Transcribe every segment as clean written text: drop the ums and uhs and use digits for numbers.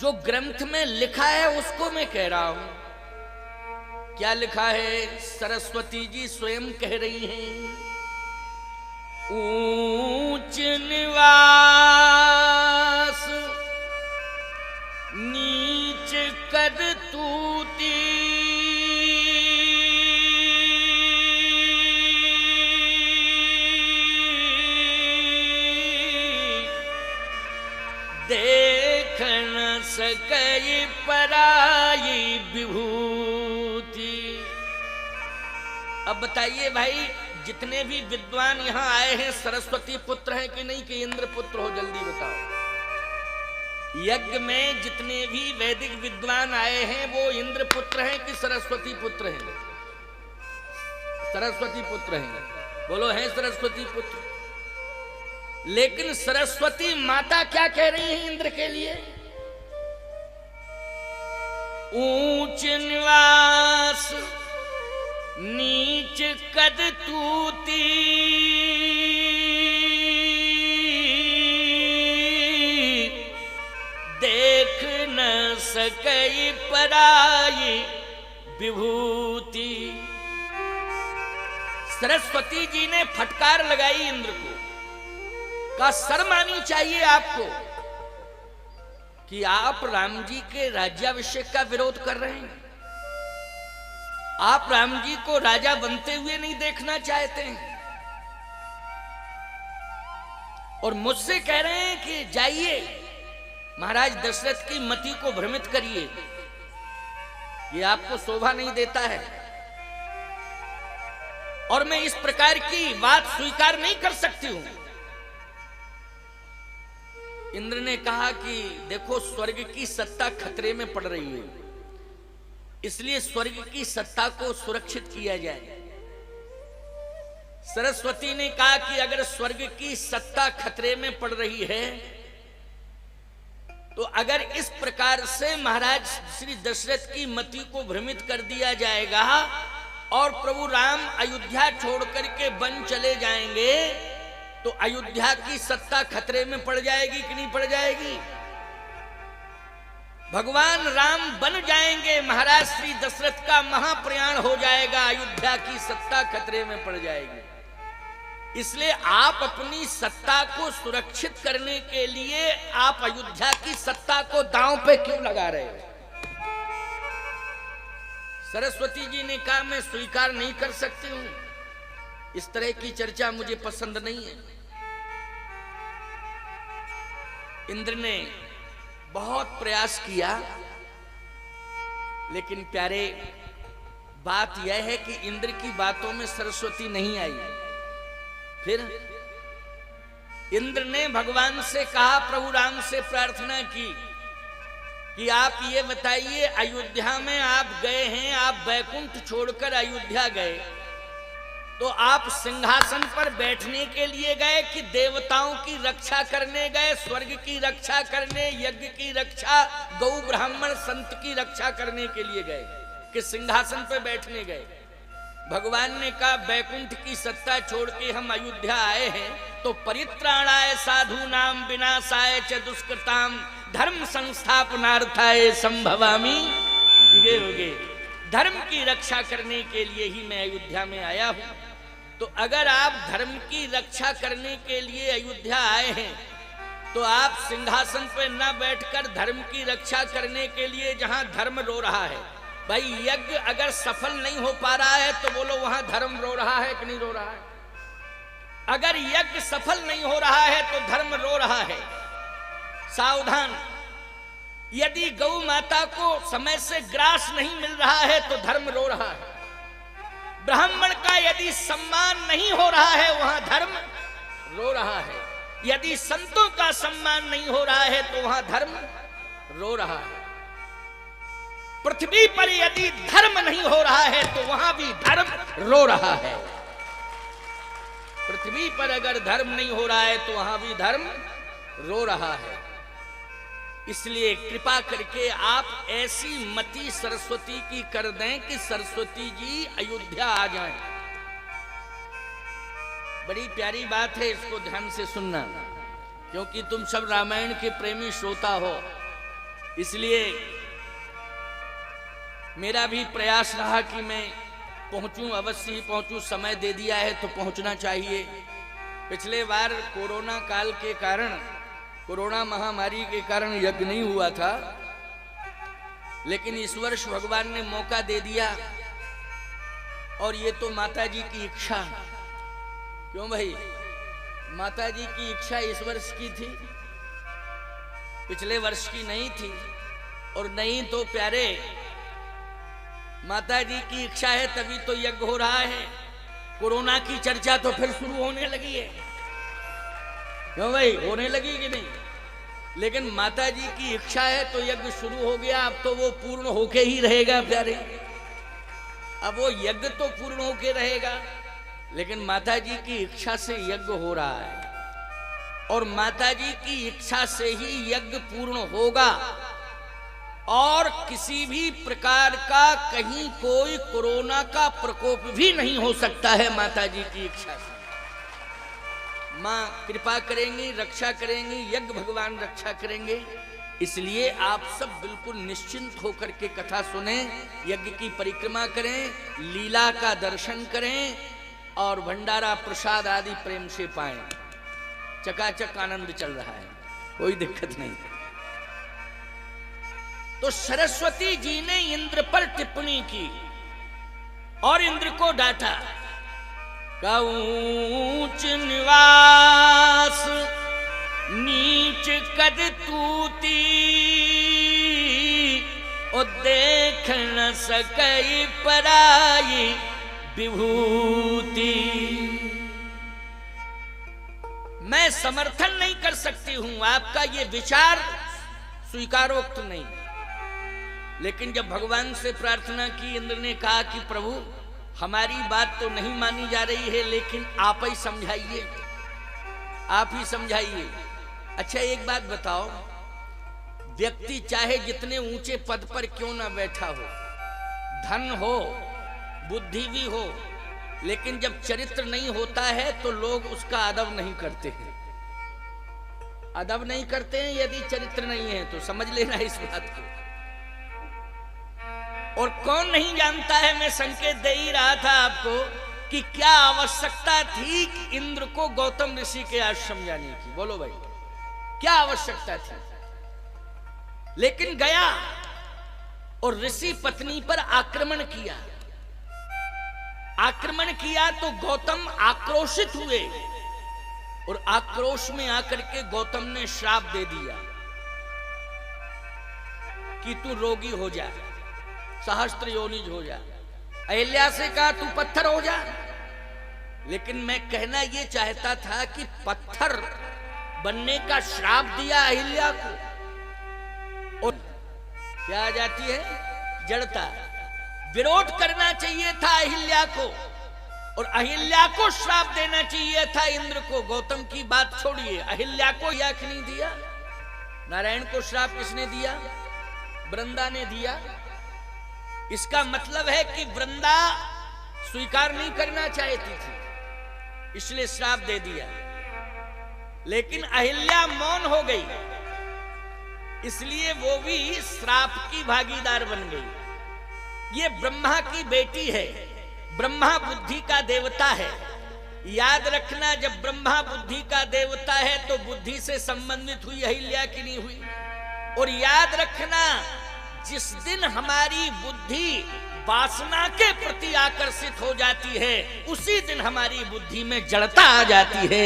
जो ग्रंथ में लिखा है उसको मैं कह रहा हूं। क्या लिखा है? सरस्वती जी स्वयं कह रही हैं, ऊंच निवास नीच करतूती, देख न सकई पराई विभूति। अब बताइए भाई, जितने भी विद्वान यहाँ आए हैं सरस्वती पुत्र हैं कि नहीं, कि इंद्र पुत्र हो? जल्दी बताओ। यज्ञ में जितने भी वैदिक विद्वान आए हैं वो इंद्र पुत्र हैं कि सरस्वती पुत्र हैं? सरस्वती पुत्र हैं। बोलो, हैं सरस्वती पुत्र। लेकिन सरस्वती माता क्या कह रही है इंद्र के लिए? ऊंच निवास नीच करतूती, देख न सकई पराई विभूति। सरस्वती जी ने फटकार लगाई इंद्र को, का शर्म आनी चाहिए आपको कि आप राम जी के राज्याभिषेक का विरोध कर रहे हैं। आप राम जी को राजा बनते हुए नहीं देखना चाहते हैं और मुझसे कह रहे हैं कि जाइए महाराज दशरथ की मति को भ्रमित करिए। ये आपको शोभा नहीं देता है और मैं इस प्रकार की बात स्वीकार नहीं कर सकती हूं। इंद्र ने कहा कि देखो, स्वर्ग की सत्ता खतरे में पड़ रही है, इसलिए स्वर्ग की सत्ता को सुरक्षित किया जाए। सरस्वती ने कहा कि अगर स्वर्ग की सत्ता खतरे में पड़ रही है तो अगर इस प्रकार से महाराज श्री दशरथ की मति को भ्रमित कर दिया जाएगा और प्रभु राम अयोध्या छोड़ करके वन चले जाएंगे तो अयोध्या की सत्ता खतरे में पड़ जाएगी कि नहीं पड़ जाएगी? भगवान राम बन जाएंगे, महाराज श्री दशरथ का महाप्रयाण हो जाएगा, अयोध्या की सत्ता खतरे में पड़ जाएगी। इसलिए आप अपनी सत्ता को सुरक्षित करने के लिए आप अयोध्या की सत्ता को दांव पे क्यों लगा रहे हो? सरस्वती जी ने कहा, मैं स्वीकार नहीं कर सकती हूं, इस तरह की चर्चा मुझे पसंद नहीं है। इंद्र ने बहुत प्रयास किया, लेकिन प्यारे बात यह है कि इंद्र की बातों में सरस्वती नहीं आई। फिर इंद्र ने भगवान से कहा, प्रभु राम से प्रार्थना की कि आप ये बताइए, अयोध्या में आप गए हैं, आप बैकुंठ छोड़कर अयोध्या गए तो आप सिंहासन पर बैठने के लिए गए कि देवताओं की रक्षा करने गए, स्वर्ग की रक्षा करने, यज्ञ की रक्षा, गौ ब्राह्मण संत की रक्षा करने के लिए गए कि सिंहासन पर बैठने गए? भगवान ने कहा, बैकुंठ की सत्ता छोड़ के हम अयोध्या आए हैं तो परित्राणाय साधूनाम विनाशाय च दुष्कृताम धर्म संस्थापनार्थाय संभवामि युगे युगे। धर्म की रक्षा करने के लिए ही मैं अयोध्या में आया हूं। तो अगर आप धर्म की रक्षा करने के लिए अयोध्या आए हैं तो आप सिंहासन पर न बैठकर धर्म की रक्षा करने के लिए जहां धर्म रो रहा है, भाई यज्ञ अगर सफल नहीं हो पा रहा है तो बोलो वहां धर्म रो रहा है कि नहीं रो रहा है? अगर यज्ञ सफल नहीं हो रहा है तो धर्म रो रहा है। सावधान, यदि गौ माता को समय से ग्रास नहीं मिल रहा है तो धर्म रो रहा है। ब्राह्मण का यदि सम्मान नहीं हो रहा है वहां धर्म रो रहा है। यदि संतों का सम्मान नहीं हो रहा है तो वहां धर्म रो रहा है। पृथ्वी पर यदि धर्म नहीं हो रहा है तो वहां भी धर्म रो रहा है। पृथ्वी पर अगर धर्म नहीं हो रहा है तो वहां भी धर्म रो रहा है। इसलिए कृपा करके आप ऐसी मति सरस्वती की कर दें कि सरस्वती जी अयोध्या आ जाएं। बड़ी प्यारी बात है, इसको ध्यान से सुनना, क्योंकि तुम सब रामायण के प्रेमी श्रोता हो। इसलिए मेरा भी प्रयास रहा कि मैं पहुंचूं, अवश्य ही पहुंचूं। समय दे दिया है तो पहुंचना चाहिए। पिछले बार कोरोना काल के कारण, कोरोना महामारी के कारण यज्ञ नहीं हुआ था, लेकिन इस वर्ष भगवान ने मौका दे दिया। और ये तो माता जी की इच्छा, क्यों भाई, माता जी की इच्छा इस वर्ष की थी, पिछले वर्ष की नहीं थी। और नहीं तो प्यारे, माता जी की इच्छा है तभी तो यज्ञ हो रहा है। कोरोना की चर्चा तो फिर शुरू होने लगी है, क्यों भाई, होने लगी कि नहीं? लेकिन माता जी की इच्छा है तो यज्ञ शुरू हो गया। अब तो वो पूर्ण होके ही रहेगा प्यारे, अब वो यज्ञ तो पूर्ण होके रहेगा, लेकिन माता जी की इच्छा से यज्ञ हो रहा है। और माता जी की इच्छा से ही यज्ञ पूर्ण होगा। और किसी भी प्रकार का कहीं कोई कोरोना का प्रकोप भी नहीं हो सकता है माता जी की इच्छा से। माँ कृपा करेंगी, रक्षा करेंगी, यज्ञ भगवान रक्षा करेंगे। इसलिए आप सब बिल्कुल निश्चिंत होकर के कथा सुने, यज्ञ की परिक्रमा करें, लीला का दर्शन करें और भंडारा प्रसाद आदि प्रेम से पाएं। चकाचक आनंद चल रहा है, कोई दिक्कत नहीं। तो सरस्वती जी ने इंद्र पर टिप्पणी की और इंद्र को डांटा। ऊंच निवास नीच कद तूती, और देख न सकई पराई विभूति। मैं समर्थन नहीं कर सकती हूं, आपका ये विचार स्वीकारोक्त नहीं। लेकिन जब भगवान से प्रार्थना की, इंद्र ने कहा कि प्रभु हमारी बात तो नहीं मानी जा रही है, लेकिन आप ही समझाइए, आप ही समझाइए। अच्छा एक बात बताओ, व्यक्ति चाहे जितने ऊंचे पद पर क्यों ना बैठा हो, धन हो, बुद्धि भी हो, लेकिन जब चरित्र नहीं होता है तो लोग उसका अदब नहीं करते हैं। अदब नहीं करते हैं यदि चरित्र नहीं है तो, समझ लेना इस बात को। और कौन नहीं जानता है, मैं संकेत दे ही रहा था आपको कि क्या आवश्यकता थी कि इंद्र को गौतम ऋषि के आश्रम जाने की। बोलो भाई, क्या आवश्यकता थी? लेकिन गया और ऋषि पत्नी पर आक्रमण किया। आक्रमण किया तो गौतम आक्रोशित हुए और आक्रोश में आकर के गौतम ने श्राप दे दिया कि तू रोगी हो जा, सहस्त्र योनिज हो जा। अहिल्या से कहा तू पत्थर हो जा। लेकिन मैं कहना यह चाहता था कि पत्थर बनने का श्राप दिया अहिल्या को, और क्या आ जाती है, जड़ता। विरोध करना चाहिए था अहिल्या को, और अहिल्या को श्राप देना चाहिए था इंद्र को। गौतम की बात छोड़िए, अहिल्या को या कि नहीं दिया? नारायण को श्राप किसने दिया? वृंदा ने दिया। इसका मतलब है कि वृंदा स्वीकार नहीं करना चाहती थी, इसलिए श्राप दे दिया। लेकिन अहिल्या मौन हो गई, इसलिए वो भी श्राप की भागीदार बन गई। ये ब्रह्मा की बेटी है, ब्रह्मा बुद्धि का देवता है। याद रखना, जब ब्रह्मा बुद्धि का देवता है तो बुद्धि से संबंधित हुई अहिल्या की नहीं हुई। और याद रखना, जिस दिन हमारी बुद्धि वासना के प्रति आकर्षित हो जाती है, उसी दिन हमारी बुद्धि में जड़ता आ जाती है।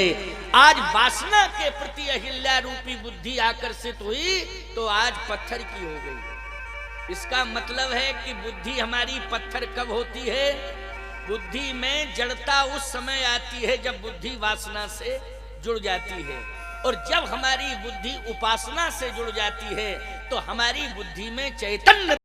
आज वासना के प्रति अहिल्या रूपी बुद्धि आकर्षित हुई तो आज पत्थर की हो गई। इसका मतलब है कि बुद्धि हमारी पत्थर कब होती है? बुद्धि में जड़ता उस समय आती है जब बुद्धि वासना से जुड़ जाती है। और जब हमारी बुद्धि उपासना से जुड़ जाती है तो हमारी बुद्धि में चैतन्य